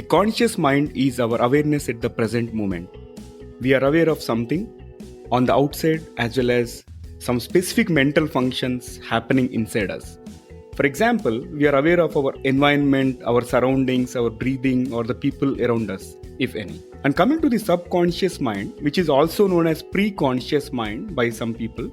conscious mind is our awareness at the present moment. We are aware of something on the outside as well as some specific mental functions happening inside us. For example, we are aware of our environment, our surroundings, our breathing, or the people around us, if any. And coming to the subconscious mind, which is also known as pre-conscious mind by some people,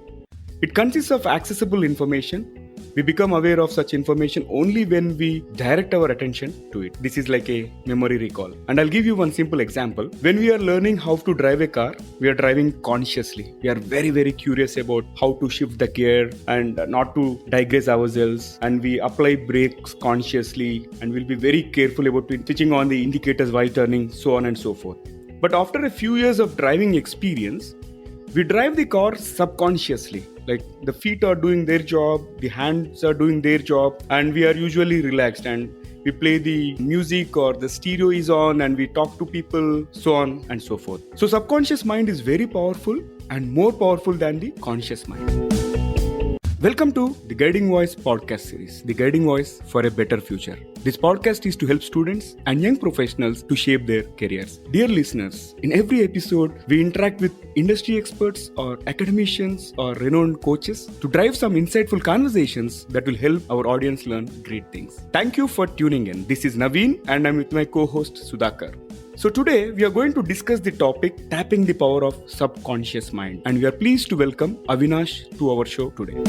it consists of accessible information. We become aware of such information only when we direct our attention to it. This is like a memory recall. And I'll give you one simple example. When we are learning how to drive a car, we are driving consciously. We are very, very curious about how to shift the gear and not to digress ourselves. And we apply brakes consciously and we'll be very careful about switching on the indicators while turning, so on and so forth. But after a few years of driving experience, we drive the car subconsciously. Like the feet are doing their job, the hands are doing their job, and we are usually relaxed and we play the music or the stereo is on and we talk to people, so on and so forth. So subconscious mind is very powerful and more powerful than the conscious mind. Welcome to the Guiding Voice podcast series, The Guiding Voice for a Better Future. This podcast is to help students and young professionals to shape their careers. Dear listeners, in every episode, we interact with industry experts or academicians or renowned coaches to drive some insightful conversations that will help our audience learn great things. Thank you for tuning in. This is Naveen and I'm with my co-host Sudhakar. So today we are going to discuss the topic tapping the power of subconscious mind, and we are pleased to welcome Avinash to our show today.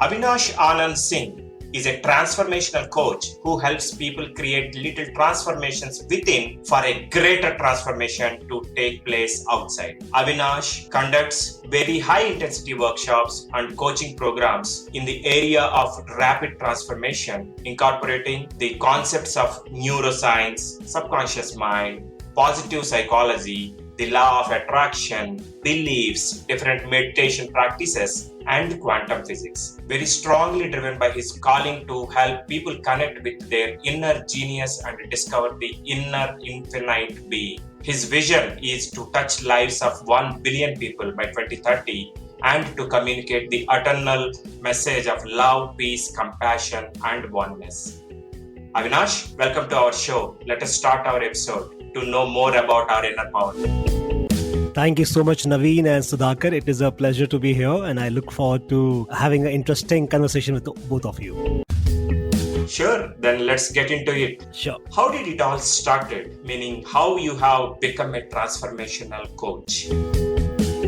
Avinash Anand Singh is a transformational coach who helps people create little transformations within for a greater transformation to take place outside. Avinash conducts very high intensity workshops and coaching programs in the area of rapid transformation, incorporating the concepts of neuroscience, subconscious mind, positive psychology, the law of attraction, beliefs, different meditation practices, and quantum physics. Very strongly driven by his calling to help people connect with their inner genius and discover the inner infinite being. His vision is to touch lives of 1 billion people by 2030 and to communicate the eternal message of love, peace, compassion, and oneness. Avinash, welcome to our show. Let us start our episode to know more about our inner power. Thank you so much, Naveen and Sudhakar. It is a pleasure to be here, and I look forward to having an interesting conversation with both of you. Sure, then let's get into it. Sure. How did it all started? Meaning, how you have become a transformational coach?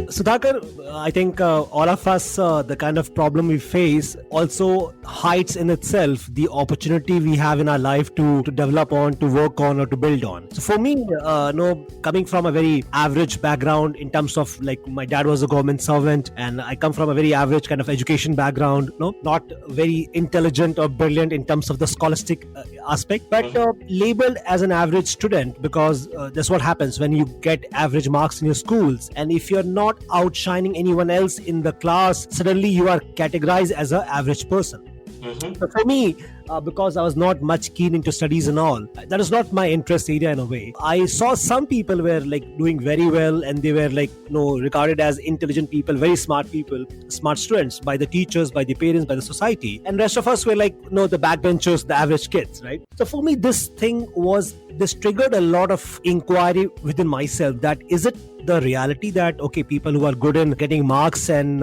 Sudhakar, I think all of us, the kind of problem we face also hides in itself the opportunity we have in our life to develop on, to work on, or to build on. So for me, coming from a very average background in terms of like my dad was a government servant and I come from a very average kind of education background, not very intelligent or brilliant in terms of the scholastic aspect, but labeled as an average student because that's what happens when you get average marks in your schools. And if you're not outshining anyone else in the class, suddenly you are categorized as an average person. So for me, because I was not much keen into studies and all, that is not my interest area in a way. I saw some people were like doing very well and they were like regarded as intelligent people, very smart people, smart students by the teachers, by the parents, by the society, and rest of us were like the backbenchers, the average kids, right? So for me, this triggered a lot of inquiry within myself that is it the reality that people who are good in getting marks and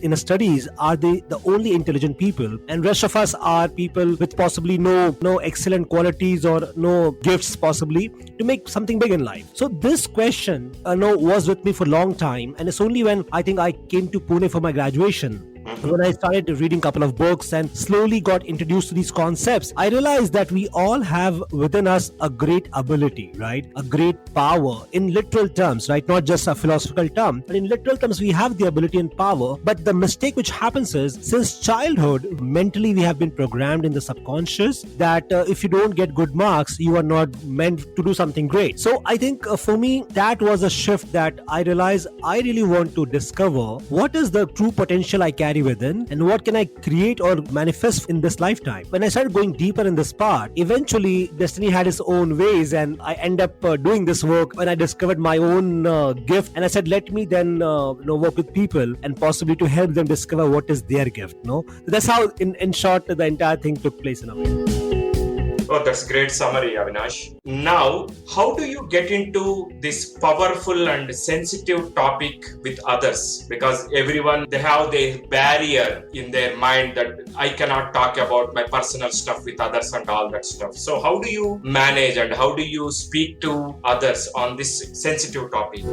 in studies are they the only intelligent people, and rest of us are people with possibly no excellent qualities or no gifts possibly to make something big in life. So this question was with me for a long time, and it's only when I think I came to Pune for my graduation, when I started reading a couple of books and slowly got introduced to these concepts, I realized that we all have within us a great ability, right? A great power in literal terms, right? Not just a philosophical term, but in literal terms, we have the ability and power. But the mistake which happens is, since childhood, mentally we have been programmed in the subconscious that if you don't get good marks, you are not meant to do something great. So I think for me, that was a shift that I realized I really want to discover what is the true potential I carry within and what can I create or manifest in this lifetime. When I started going deeper in this part, eventually destiny had its own ways and I end up doing this work when I discovered my own gift, and I said let me then work with people and possibly to help them discover what is their gift. That's how in short the entire thing took place in a way. Oh, that's great summary, Avinash. Now, how do you get into this powerful and sensitive topic with others? Because everyone, they have their barrier in their mind that I cannot talk about my personal stuff with others and all that stuff. So how do you manage and how do you speak to others on this sensitive topic?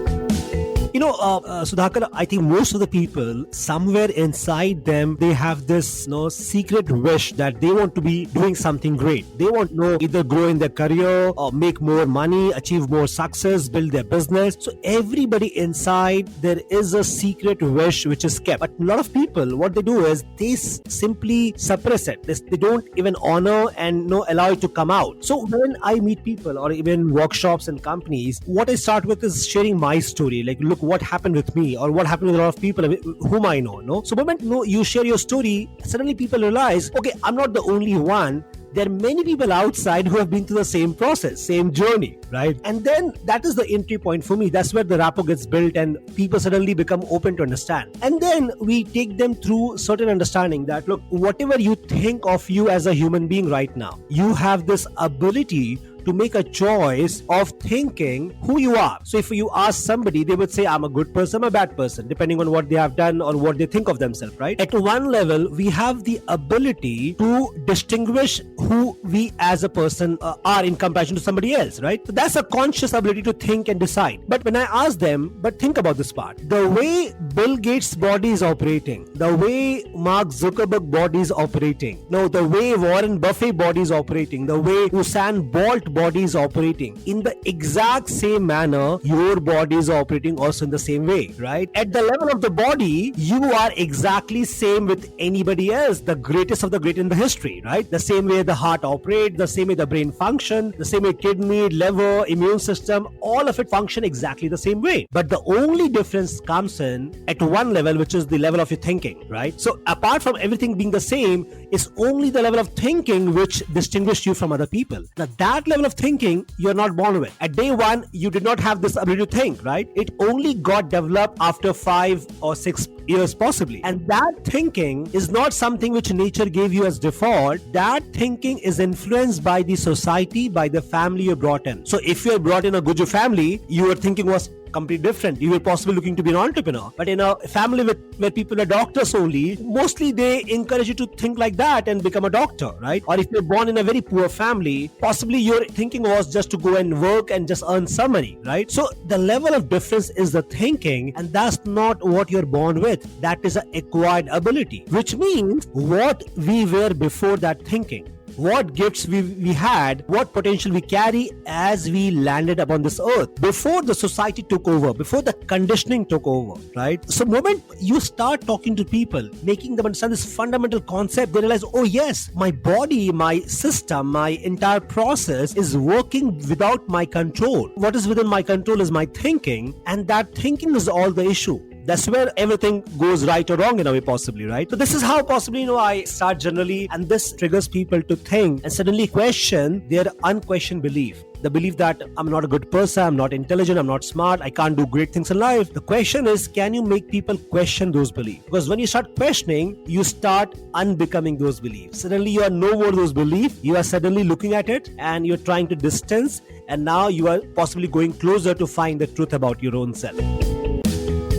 Sudhakar, I think most of the people, somewhere inside them, they have this secret wish that they want to be doing something great. They want to either grow in their career or make more money, achieve more success, build their business. So everybody inside, there is a secret wish which is kept. But a lot of people, what they do is they simply suppress it. They don't even honor and allow it to come out. So when I meet people or even workshops and companies, what I start with is sharing my story. Like, look, what happened with me or what happened with a lot of people whom I know. No, so moment you share your story, suddenly people realize, okay, I'm not the only one. There are many people outside who have been through the same process, same journey, right? And then that is the entry point for me. That's where the rapport gets built and people suddenly become open to understand. And then we take them through certain understanding that, look, whatever you think of you as a human being right now, you have this ability to make a choice of thinking who you are. So if you ask somebody, they would say, I'm a good person, I'm a bad person, depending on what they have done or what they think of themselves, right? At one level, we have the ability to distinguish who we as a person are in comparison to somebody else, right? So that's a conscious ability to think and decide. But when I ask them, but think about this part, the way Bill Gates' body is operating, the way Mark Zuckerberg body is operating, the way Warren Buffett body is operating, the way Usain Bolt body is operating, in the exact same manner, your body is operating also in the same way, right? At the level of the body, you are exactly same with anybody else, the greatest of the great in the history, right? The same way the heart operates, the same way the brain function, the same way kidney, liver, immune system, all of it function exactly the same way. But the only difference comes in at one level, which is the level of your thinking, right? So apart from everything being the same, it's only the level of thinking which distinguishes you from other people. Now that level of thinking you're not born with. At day one, you did not have this ability to think, right? It only got developed after 5 or 6 years possibly. And that thinking is not something which nature gave you as default. That thinking is influenced by the society, by the family you're brought in. So if you're brought in a Guju family, your thinking was completely different. You were possibly looking to be an entrepreneur. But in a family where people are doctors only, mostly they encourage you to think like that and become a doctor, right? Or if you're born in a very poor family, possibly your thinking was just to go and work and just earn some money, right? So the level of difference is the thinking, and that's not what you're born with. That is an acquired ability, which means what we were before that thinking. What gifts we had, what potential we carry as we landed upon this earth before the society took over, before the conditioning took over, right? So moment you start talking to people, making them understand this fundamental concept, they realize, oh yes, my body, my system, my entire process is working without my control. What is within my control is my thinking, and that thinking is all the issue. That's where everything goes right or wrong in a way, possibly, right? So this is how possibly, I start generally, and this triggers people to think and suddenly question their unquestioned belief. The belief that I'm not a good person, I'm not intelligent, I'm not smart, I can't do great things in life. The question is, can you make people question those beliefs? Because when you start questioning, you start unbecoming those beliefs. Suddenly you are no more those beliefs. You are suddenly looking at it and you're trying to distance, and now you are possibly going closer to find the truth about your own self.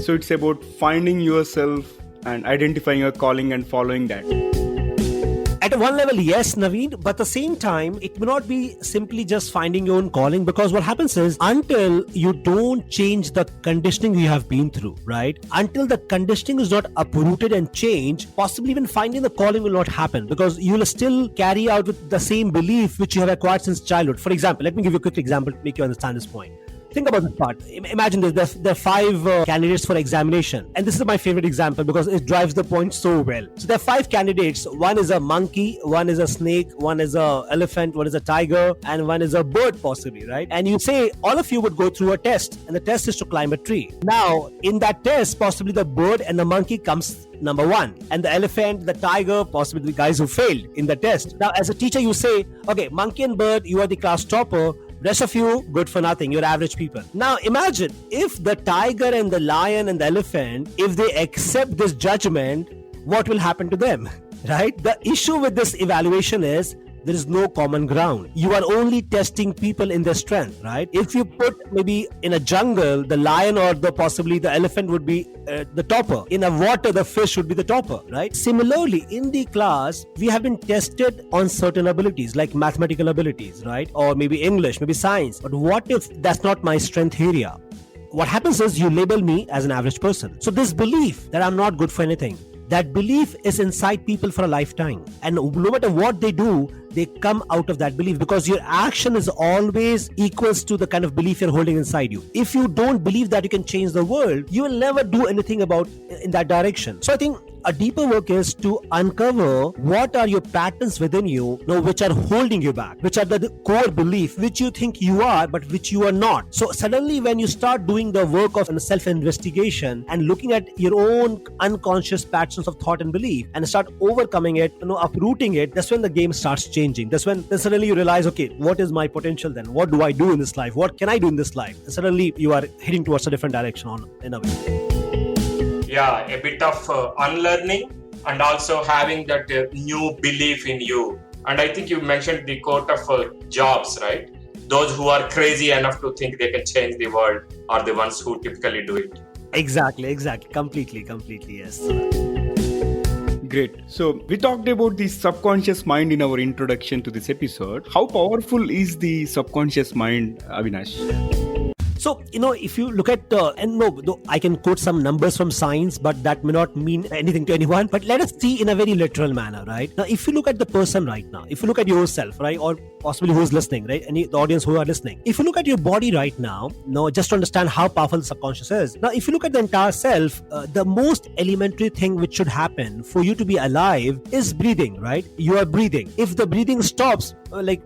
So it's about finding yourself and identifying your calling and following that. At one level, yes, Naveen, but at the same time, it may not be simply just finding your own calling, because what happens is, until you don't change the conditioning you have been through, right? Until the conditioning is not uprooted and changed, possibly even finding the calling will not happen, because you will still carry out with the same belief which you have acquired since childhood. For example, let me give you a quick example to make you understand this point. Think about this part. Imagine this. There are 5 candidates for examination. And this is my favorite example because it drives the point so well. So there are 5 candidates. One is a monkey, one is a snake, one is an elephant, one is a tiger, and one is a bird possibly, right? And you say all of you would go through a test, and the test is to climb a tree. Now, in that test, possibly the bird and the monkey comes number 1, and the elephant, the tiger, possibly the guys who failed in the test. Now, as a teacher, you say, okay, monkey and bird, you are the class topper. Rest of you, good for nothing. You're average people. Now imagine if the tiger and the lion and the elephant, if they accept this judgment, what will happen to them, right? The issue with this evaluation is There is no common ground. You are only testing people in their strength, right? If you put maybe in a jungle, the lion or possibly the elephant would be the topper. In a water, the fish would be the topper, right? Similarly, in the class, we have been tested on certain abilities like mathematical abilities, right? Or maybe English, maybe science. But what if that's not my strength area? What happens is you label me as an average person. So this belief that I'm not good for anything, that belief is inside people for a lifetime. And no matter what they do, they come out of that belief because your action is always equals to the kind of belief you're holding inside you. If you don't believe that you can change the world, you will never do anything about in that direction. So I think a deeper work is to uncover what are your patterns within you, which are holding you back, which are the core belief which you think you are but which you are not. So suddenly when you start doing the work of self-investigation and looking at your own unconscious patterns of thought and belief and start overcoming it, uprooting it, that's when the game starts changing. That's when then suddenly you realize, okay, what is my potential then? What do I do in this life? What can I do in this life? And suddenly you are heading towards a different direction in a way. Yeah, a bit of unlearning and also having that new belief in you. And I think you mentioned the quote of Jobs, right? Those who are crazy enough to think they can change the world are the ones who typically do it. Exactly. Completely, yes. Great. So we talked about the subconscious mind in our introduction to this episode. How powerful is the subconscious mind, Avinash? So, if you look at, I can quote some numbers from science, but that may not mean anything to anyone. But let us see in a very literal manner, right? Now, if you look at the person right now, if you look at yourself, right, or possibly who's listening, right, and the audience who are listening, if you look at your body right now, just to understand how powerful the subconscious is. Now, if you look at the entire self, the most elementary thing which should happen for you to be alive is breathing, right? You are breathing. If the breathing stops,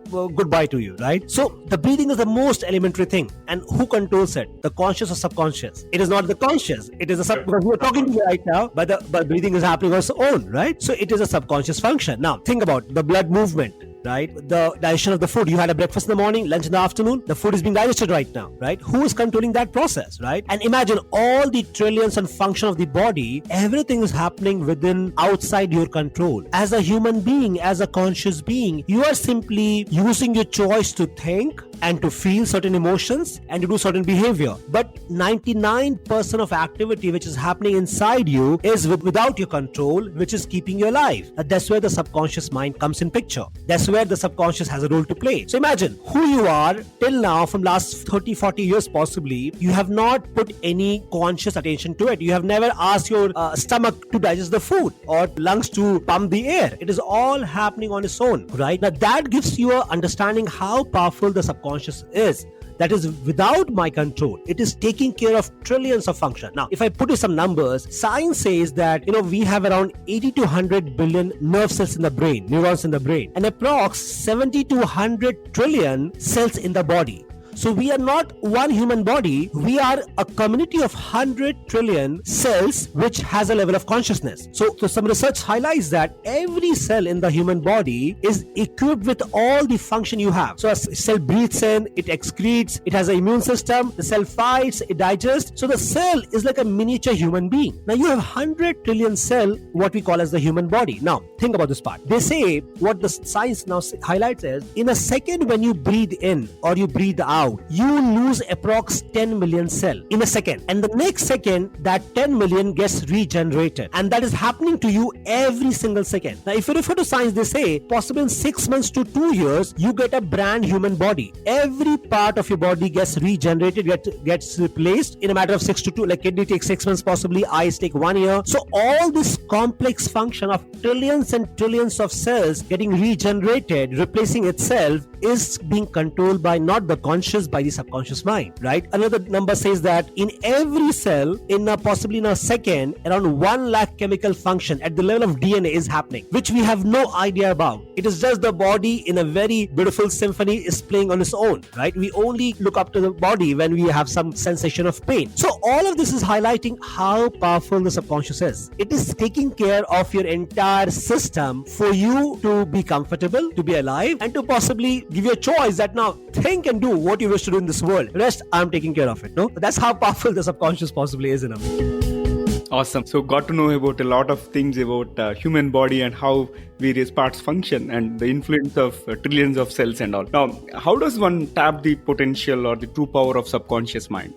goodbye to you, right? So the breathing is the most elementary thing. And who controls it? The conscious or subconscious? It is not the conscious. It is a because we are talking to you right now, but breathing is happening on its own, right? So it is a subconscious function. Now think about the blood movement, right? The digestion of the food. You had a breakfast in the morning, lunch in the afternoon. The food is being digested right now, right? Who is controlling that process, right? And imagine all the trillions and function of the body. Everything is happening within outside your control. As a human being, as a conscious being, you are simply using your choice to think and to feel certain emotions and to do certain behavior. But 99% of activity which is happening inside you is without your control, which is keeping you alive. That's where the subconscious mind comes in picture. That's where the subconscious has a role to play. So imagine who you are till now from last 30, 40 years possibly. You have not put any conscious attention to it. You have never asked your stomach to digest the food or lungs to pump the air. It is all happening on its own, right? Now that gives you an understanding how powerful the subconscious is. That is without my control. It is taking care of trillions of functions. Now, if I put in some numbers, science says that, we have around 80 to 100 billion nerve cells in the brain, neurons in the brain, and approx 70 to 100 trillion cells in the body. So we are not one human body, we are a community of 100 trillion cells which has a level of consciousness. So some research highlights that every cell in the human body is equipped with all the function you have. So a cell breathes in, it excretes, it has an immune system, the cell fights, it digests. So the cell is like a miniature human being. Now you have 100 trillion cell, what we call as the human body. Now think about this part. They say what the science now highlights is in a second when you breathe in or you breathe out, you lose approx 10 million cell in a second, and the next second that 10 million gets regenerated, and that is happening to you every single second. Now if you refer to science, they say possibly in 6 months to 2 years you get a brand human body. Every part of your body gets regenerated, gets replaced in a matter of 6 to 2, like kidney takes 6 months possibly, eyes take 1 year. So all this complex function of trillions and trillions of cells getting regenerated, replacing itself, is being controlled by not the conscious, by the subconscious mind, right? Another number says that in every cell, possibly in a second, around 1 lakh chemical function at the level of DNA is happening, which we have no idea about. It is just the body in a very beautiful symphony is playing on its own, right? We only look up to the body when we have some sensation of pain. So all of this is highlighting how powerful the subconscious is. It is taking care of your entire system for you to be comfortable, to be alive, and to possibly give you a choice that now think and do what you wish to do in this world. Rest, I'm taking care of it. No, that's how powerful the subconscious possibly is in a way. Awesome. So got to know about a lot of things about human body and how various parts function and the influence of trillions of cells and all. Now, how does one tap the potential or the true power of subconscious mind?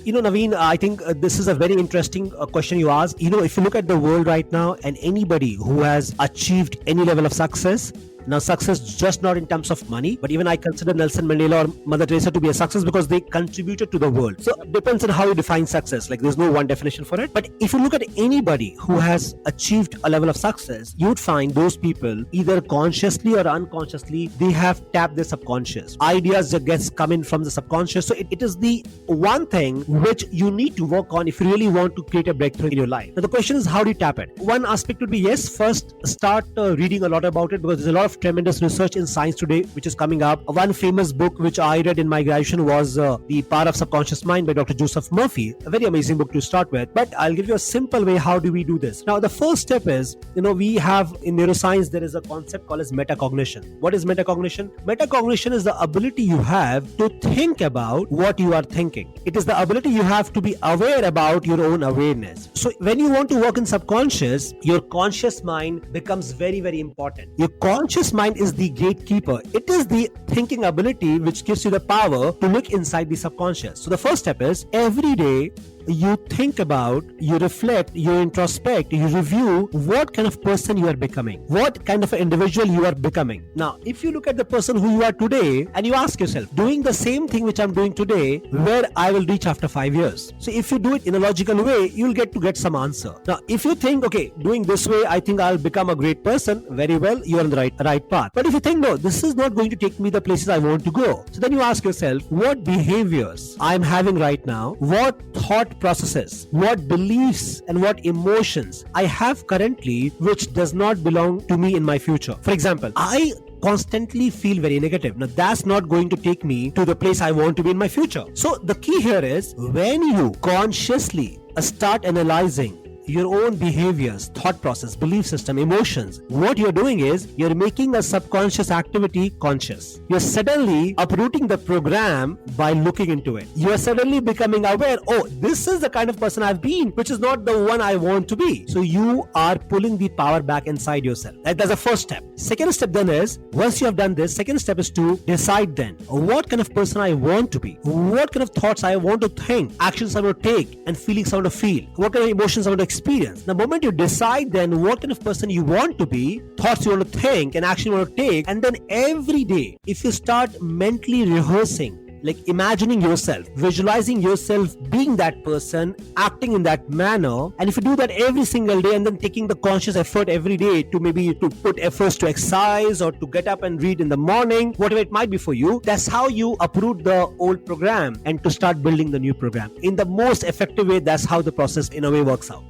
Naveen, I think this is a very interesting question you asked. If you look at the world right now and anybody who has achieved any level of success, now success just not in terms of money, but even I consider Nelson Mandela or Mother Teresa to be a success because they contributed to the world. So it depends on how you define success. Like there's no one definition for it. But if you look at anybody who has achieved a level of success, you would find those people either consciously or unconsciously, they have tapped their subconscious. Ideas that gets come in from the subconscious. So it is the one thing which you need to work on if you really want to create a breakthrough in your life. Now the question is, how do you tap it? One aspect would be, yes, first start reading a lot about it, because there's a lot of tremendous research in science today which is coming up. One famous book which I read in my graduation was The Power of Subconscious Mind by Dr. Joseph Murphy. A very amazing book to start with. But I'll give you a simple way how do we do this. Now the first step is, we have in neuroscience there is a concept called as metacognition. What is metacognition? Metacognition is the ability you have to think about what you are thinking. It is the ability you have to be aware about your own awareness. So when you want to work in subconscious, your conscious mind becomes very, very important. Your conscious mind is the gatekeeper. It is the thinking ability which gives you the power to look inside the subconscious. So the first step is, every day you think about, you reflect, you introspect, you review what kind of person you are becoming, what kind of an individual you are becoming. Now, if you look at the person who you are today and you ask yourself, doing the same thing which I'm doing today, where I will reach after 5 years. So if you do it in a logical way, you'll get some answer. Now, if you think, okay, doing this way, I think I'll become a great person, very well, you're on the right path. But if you think, no, this is not going to take me the places I want to go. So then you ask yourself, what behaviors I'm having right now, what thought processes, what beliefs and what emotions I have currently which does not belong to me in my future. For example, I constantly feel very negative. Now that's not going to take me to the place I want to be in my future. So the key here is, when you consciously start analyzing your own behaviors, thought process, belief system, emotions, what you're doing is you're making a subconscious activity conscious. You're suddenly uprooting the program by looking into it. You're suddenly becoming aware, oh, this is the kind of person I've been, which is not the one I want to be. So you are pulling the power back inside yourself. That's the first step. Second step then is, once you have done this, second step is to decide then what kind of person I want to be, what kind of thoughts I want to think, actions I want to take, and feelings I want to feel, what kind of emotions I want to experience. The moment you decide then what kind of person you want to be, thoughts you want to think, and action you want to take, and then every day, if you start mentally rehearsing, like imagining yourself, visualizing yourself being that person, acting in that manner, and if you do that every single day and then taking the conscious effort every day to maybe to put efforts to exercise or to get up and read in the morning, whatever it might be for you, that's how you uproot the old program and to start building the new program. In the most effective way, that's how the process in a way works out.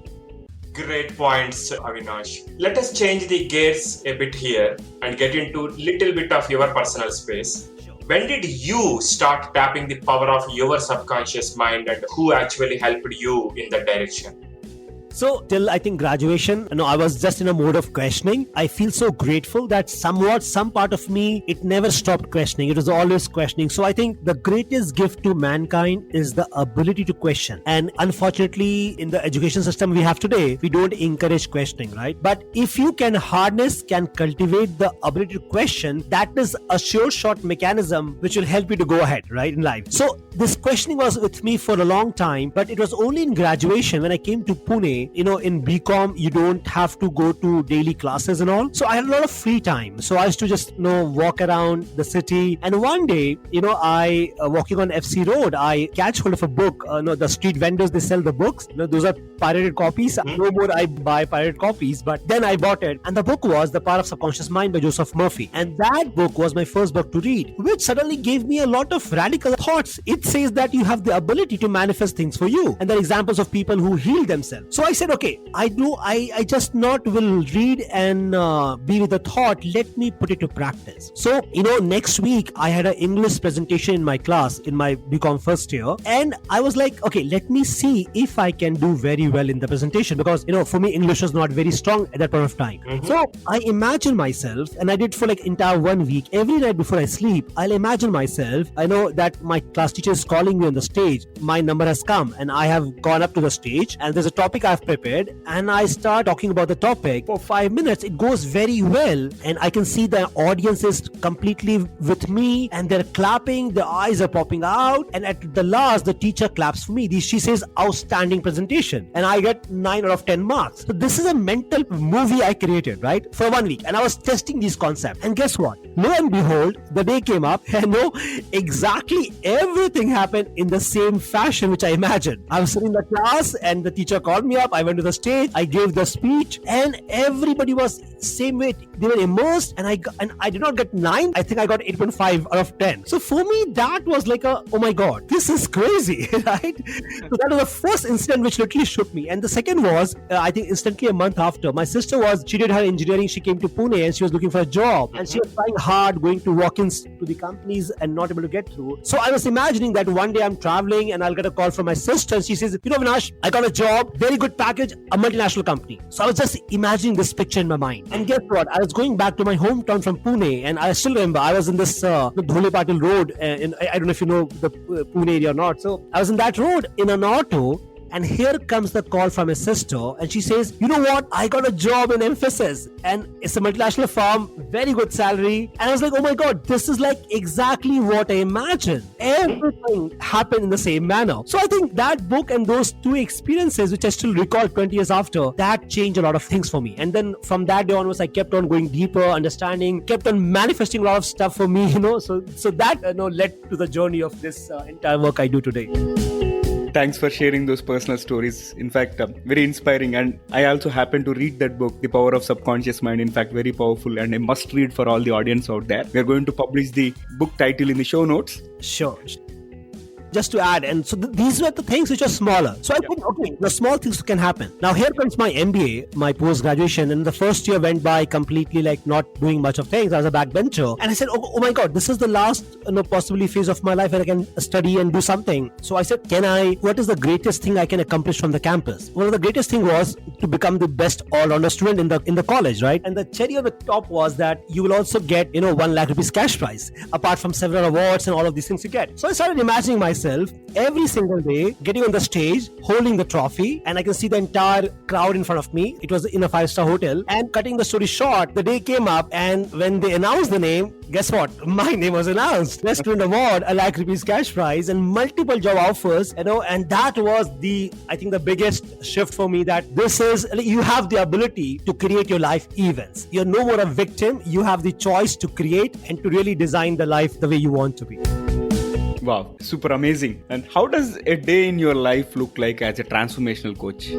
Great points, Avinash. Let us change the gears a bit here and get into little bit of your personal space. When did you start tapping the power of your subconscious mind, and who actually helped you in that direction? So till I think graduation, I was just in a mode of questioning. I feel so grateful that somewhat some part of me, it never stopped questioning. It was always questioning. So I think the greatest gift to mankind is the ability to question. And unfortunately, in the education system we have today, we don't encourage questioning, right? But if you can cultivate the ability to question, that is a sure shot mechanism which will help you to go ahead, right, in life. So this questioning was with me for a long time, but it was only in graduation when I came to Pune. In BCom, you don't have to go to daily classes and all. So I had a lot of free time. So I used to just, walk around the city. And one day, I, walking on FC Road, I catch hold of a book. The street vendors, they sell the books. Those are pirated copies. No more I buy pirated copies, but then I bought it. And the book was The Power of Subconscious Mind by Joseph Murphy. And that book was my first book to read, which suddenly gave me a lot of radical thoughts. It says that you have the ability to manifest things for you. And there are examples of people who heal themselves. So I said, okay, I just not will read and be with the thought, let me put it to practice. So, next week I had an English presentation in my class in my BCom first year. And I was like, okay, let me see if I can do very well in the presentation, because, for me, English was not very strong at that point of time. Mm-hmm. So I imagined myself, and I did for like entire 1 week, every night before I sleep, I'll imagine myself. I know that my class teacher is calling me on the stage. My number has come and I have gone up to the stage and there's a topic I've prepared and I start talking about the topic for 5 minutes. It goes very well and I can see the audience is completely with me and they're clapping, their eyes are popping out, and at the last the teacher claps for me. She says outstanding presentation and I get 9 out of 10 marks. So this is a mental movie I created, right, for 1 week, and I was testing these concepts. And guess what? Lo and behold, the day came up and no, exactly everything happened in the same fashion which I imagined. I was sitting in the class and the teacher called me up. I went to the stage, I gave the speech, and everybody was same way. They were immersed, and I did not get 9. I think I got 8.5 out of 10. So for me, that was like oh my god, this is crazy, right? So that was the first incident which literally shook me. And the second was, I think instantly a month after, my sister she did her engineering. She came to Pune and she was looking for a job, and she was trying hard going to walk-ins to the companies and not able to get through. So I was imagining that one day I'm traveling and I'll get a call from my sister and she says, Avinash, I got a job, very good package, a multinational company. So I was just imagining this picture in my mind. And guess what? I was going back to my hometown from Pune, and I still remember I was in this Dhole Patil road. I don't know if you know the Pune area or not. So I was in that road in an auto. And here comes the call from his sister, and she says, you know what? I got a job in Mphasis, and it's a multinational firm, very good salary. And I was like, oh my god, this is like exactly what I imagined. Everything happened in the same manner. So I think that book and those 2 experiences, which I still recall 20 years after, that changed a lot of things for me. And then from that day onwards, I kept on going deeper, understanding, kept on manifesting a lot of stuff for me, So that led to the journey of this entire work I do today. Thanks for sharing those personal stories. In fact, very inspiring. And I also happened to read that book, The Power of Subconscious Mind. In fact, very powerful and a must read for all the audience out there. We are going to publish the book title in the show notes. Sure. Just to add, and so these were the things which are smaller. So I think, okay, the small things can happen. Now here comes my MBA, my post-graduation, and the first year went by completely like not doing much of things. I was a backbencher, and I said, oh my god, this is the last possibly phase of my life where I can study and do something. So I said, what is the greatest thing I can accomplish from the campus? One of the greatest thing was to become the best all-rounder student in the college, right? And the cherry on the top was that you will also get 1 lakh rupees cash prize, apart from several awards and all of these things you get. So I started imagining myself every single day getting on the stage, holding the trophy, and I can see the entire crowd in front of me. It was in a 5-star hotel. And cutting the story short, the day came up, and when they announced the name, guess what? My name was announced. Best Student Award, 1 lakh rupees cash prize, and multiple job offers, and that was I think the biggest shift for me, that this is, you have the ability to create your life events. You're no more a victim. You have the choice to create and to really design the life the way you want to be. Wow, super amazing. And how does a day in your life look like as a transformational coach?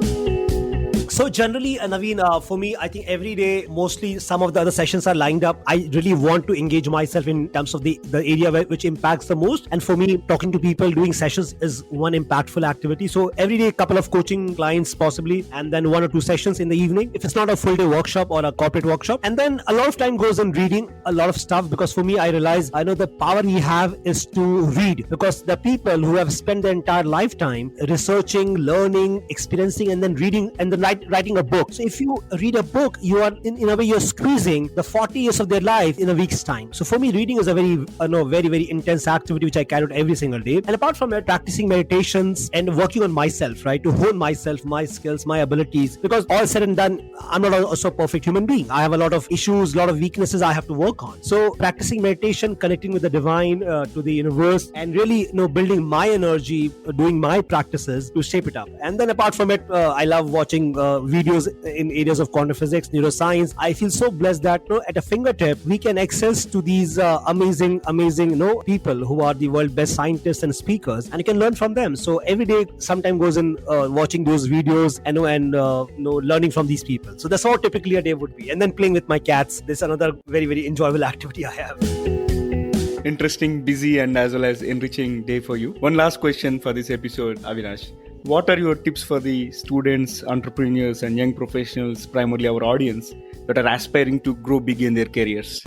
So generally, Naveen, for me, I think every day, mostly some of the other sessions are lined up. I really want to engage myself in terms of the area which impacts the most. And for me, talking to people, doing sessions is one impactful activity. So every day, a couple of coaching clients possibly, and then 1 or 2 sessions in the evening, if it's not a full day workshop or a corporate workshop. And then a lot of time goes in reading a lot of stuff, because for me, I realize the power we have is to read, because the people who have spent their entire lifetime researching, learning, experiencing, and then reading, and then writing a book. So if you read a book, you are in a way you're squeezing the 40 years of their life in a week's time. So for me, reading is a very very intense activity which I carry out every single day. And apart from that, practicing meditations and working on myself, right, to hone myself, my skills, my abilities, because all said and done, I'm not also a perfect human being. I have a lot of issues, a lot of weaknesses I have to work on. So practicing meditation, connecting with the divine, to the universe, and really building my energy, doing my practices to shape it up. And then apart from it, I love watching videos in areas of quantum physics, neuroscience. I feel so blessed that at a fingertip we can access to these amazing people who are the world best scientists and speakers, and you can learn from them. So every day sometime goes in watching those videos and learning from these people. So that's how typically a day would be. And then playing with my cats. This is another very very enjoyable activity I have. Interesting, busy, and as well as enriching day for you. One last question for this episode, Avinash. What are your tips for the students, entrepreneurs, and young professionals, primarily our audience, that are aspiring to grow big in their careers?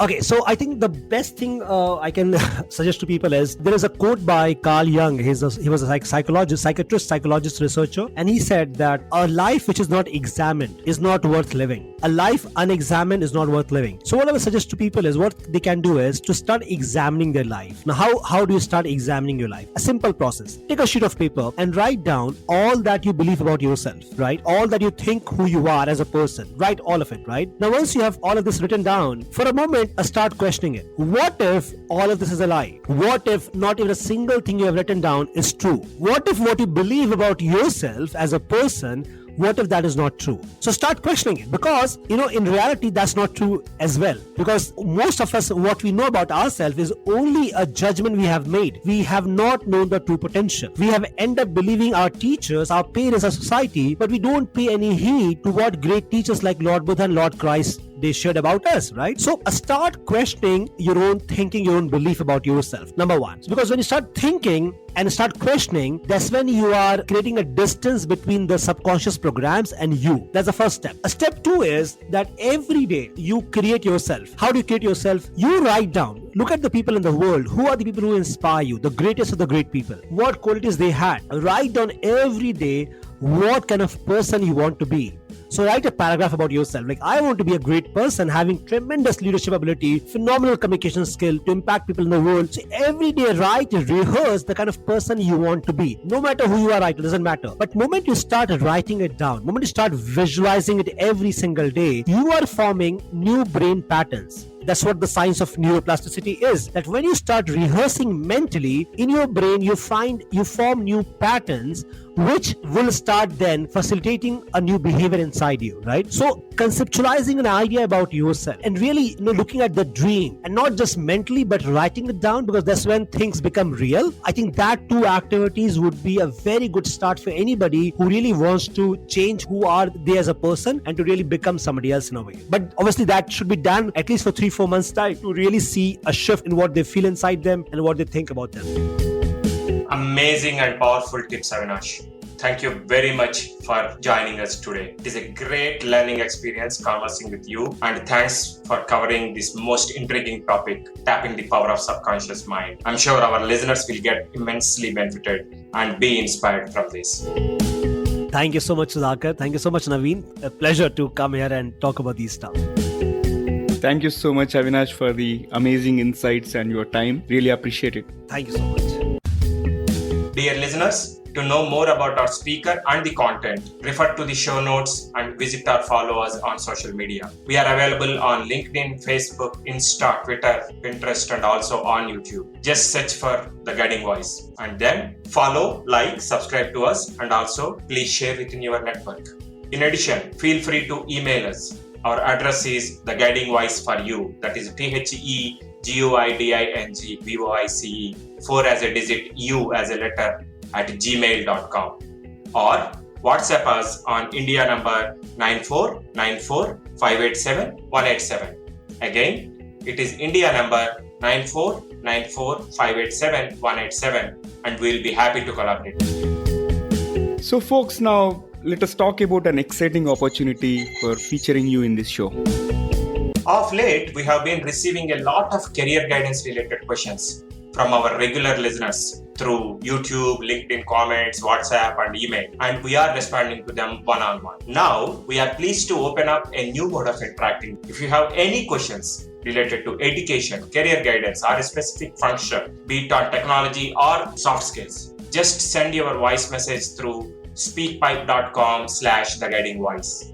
Okay, so I think the best thing I can suggest to people is there is a quote by Carl Jung. He was a psychiatrist, researcher, and he said that a life which is not examined is not worth living. A life unexamined is not worth living. So what I would suggest to people is what they can do is to start examining their life. Now, how do you start examining your life? A simple process. Take a sheet of paper and write down all that you believe about yourself, right? All that you think who you are as a person. Write all of it, right? Now, once you have all of this written down, for a moment, start questioning it. What if all of this is a lie? What if not even a single thing you have written down is true? What if what you believe about yourself as a person, what if that is not true? So start questioning it, because in reality that's not true as well, because most of us, what we know about ourselves is only a judgment we have made. We have not known the true potential. We have ended up believing our teachers, our parents, our society, but we don't pay any heed to what great teachers like Lord Buddha and Lord Christ they shared about us, right? So start questioning your own thinking, your own belief about yourself. Number one, because when you start thinking and start questioning, that's when you are creating a distance between the subconscious programs and you. That's the first step. Step two is that every day you create yourself. How do you create yourself? You write down. Look at the people in the world. Who are the people who inspire you? The greatest of the great people. What qualities they had. Write down every day what kind of person you want to be. So write a paragraph about yourself. Like, I want to be a great person, having tremendous leadership ability, phenomenal communication skill to impact people in the world. So every day write and rehearse the kind of person you want to be. No matter who you are, it doesn't matter. But moment you start writing it down, moment you start visualizing it every single day, you are forming new brain patterns. That's what the science of neuroplasticity is. That when you start rehearsing mentally in your brain, you form new patterns which will start then facilitating a new behavior inside you, right? So conceptualizing an idea about yourself and really looking at the dream, and not just mentally but writing it down, because that's when things become real. I think that two activities would be a very good start for anybody who really wants to change who are they as a person and to really become somebody else in a way. But obviously that should be done at least for 3-4 months time to really see a shift in what they feel inside them and what they think about them. Amazing and powerful tips, Avinash. Thank you very much for joining us today. It is a great learning experience conversing with you, and thanks for covering this most intriguing topic, tapping the power of subconscious mind. I'm sure our listeners will get immensely benefited and be inspired from this. Thank you so much, Sudhakar. Thank you so much, Naveen. A pleasure to come here and talk about these stuff. Thank you so much, Avinash, for the amazing insights and your time. Really appreciate it. Thank you so much. Dear listeners, to know more about our speaker and the content, refer to the show notes and visit or follow us on social media. We are available on LinkedIn, Facebook, Insta, Twitter, Pinterest, and also on YouTube. Just search for The Guiding Voice and then follow, like, subscribe to us, and also please share within your network. In addition, feel free to email us. Our address is The Guiding Voice for You. That is TheGuidingVoice, 4 as a digit, U as a letter, at gmail.com, or WhatsApp us on India number 9494587187. Again, it is India number 9494587187, and we'll be happy to collaborate. So folks, now let us talk about an exciting opportunity for featuring you in this show. Of late, we have been receiving a lot of career guidance related questions from our regular listeners through YouTube, LinkedIn comments, WhatsApp, and email, and we are responding to them one-on-one. Now, we are pleased to open up a new mode of interacting. If you have any questions related to education, career guidance, or a specific function, be it on technology or soft skills, just send your voice message through speakpipe.com/theguidingvoice.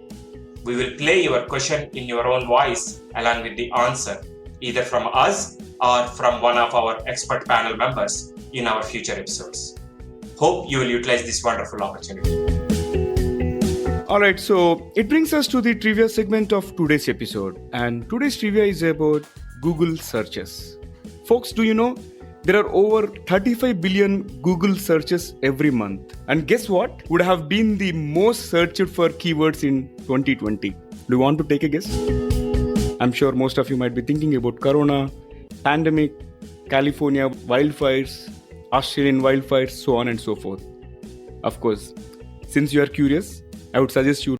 We will play your question in your own voice along with the answer, either from us or from one of our expert panel members in our future episodes. Hope you will utilize this wonderful opportunity. Alright, so it brings us to the trivia segment of today's episode. And today's trivia is about Google searches. Folks, do you know there are over 35 billion Google searches every month? And guess what would have been the most searched for keywords in 2020? Do you want to take a guess? I'm sure most of you might be thinking about Corona, pandemic, California wildfires, Australian wildfires, so on and so forth. Of course, since you are curious, I would suggest you